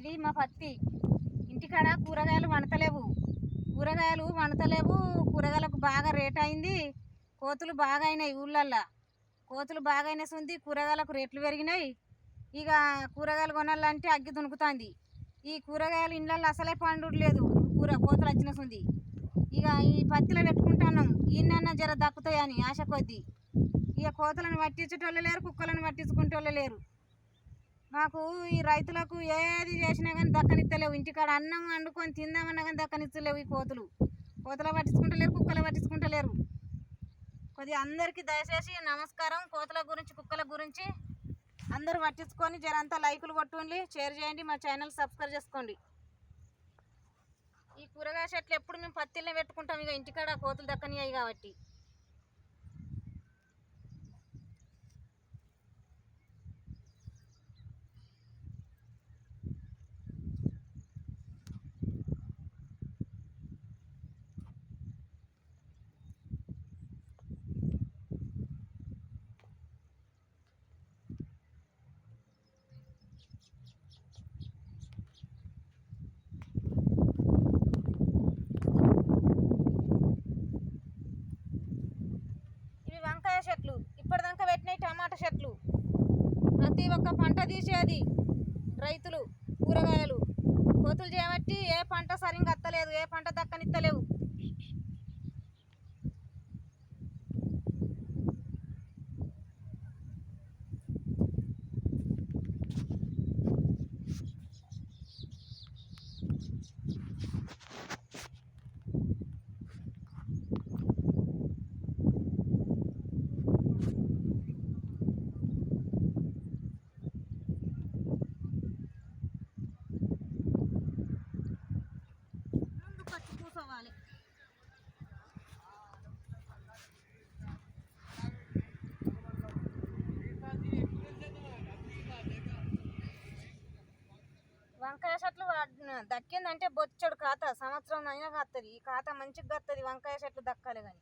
ఇది మా పత్తి. ఇంటికాడ కూరగాయలు వండతలేవు. కూరగాయలకు బాగా రేట్ అయింది. కోతులు బాగా అయినాయి ఊళ్ళల్లో. కోతులు బాగా అయినసుంది, కూరగాయలకు రేట్లు పెరిగినాయి. ఇక కూరగాయలు కొనాలంటే అగ్గి దునుకుతుంది. ఈ కూరగాయలు ఇళ్ళల్లో అసలే పండులేదు, కోతులు వచ్చినసుంది. ఇక ఈ పత్తిలో పెట్టుకుంటున్నాం, ఈయన జర దక్కుతాయని ఆశ కొద్దీ. ఇక కోతులను పట్టించేటోళ్ళు లేరు, కుక్కలను పట్టించుకునేటోళ్ళు లేరు. మాకు ఈ రైతులకు ఏది చేసినా కానీ దక్కనిస్తలేవు. ఇంటికాడ అన్నం వండుకొని తిందామన్నా కానీ దక్కనిస్తలేవు ఈ కోతులు పట్టించుకుంటలేరు, కుక్కలు పట్టించుకుంటలేరు. కొద్దిగా అందరికీ దయచేసి నమస్కారం. కోతుల గురించి, కుక్కల గురించి అందరూ పట్టించుకొని జరంతా లైకులు కొట్టుండి, షేర్ చేయండి, మా ఛానల్ సబ్స్క్రైబ్ చేసుకోండి. ఈ కూరగాయ చెట్లు ఎప్పుడు మేము పత్తిలో పెట్టుకుంటాం, ఇక ఇంటికాడ కోతులు దక్కనియ్యాయి కాబట్టి. వంకాయ చెట్లు, ఇప్పటిదాకా పెట్టినాయి టమాటా చెట్లు. ప్రతి ఒక్క పంట తీసేది రైతులు. కూరగాయలు కోతులు చేయబట్టి ఏ పంట సరిగ్గా అత్తలేదు, ఏ పంట దక్కనిత్తలేవు. కూర్చోవాలి. వంకాయ చెట్లు దక్కిందంటే బొచ్చడు ఖాతా, సంవత్సరం అయినా కాస్తుంది. ఈ ఖాతా మంచిగా వస్తుంది వంకాయ చెట్లు దక్కాలి కానీ.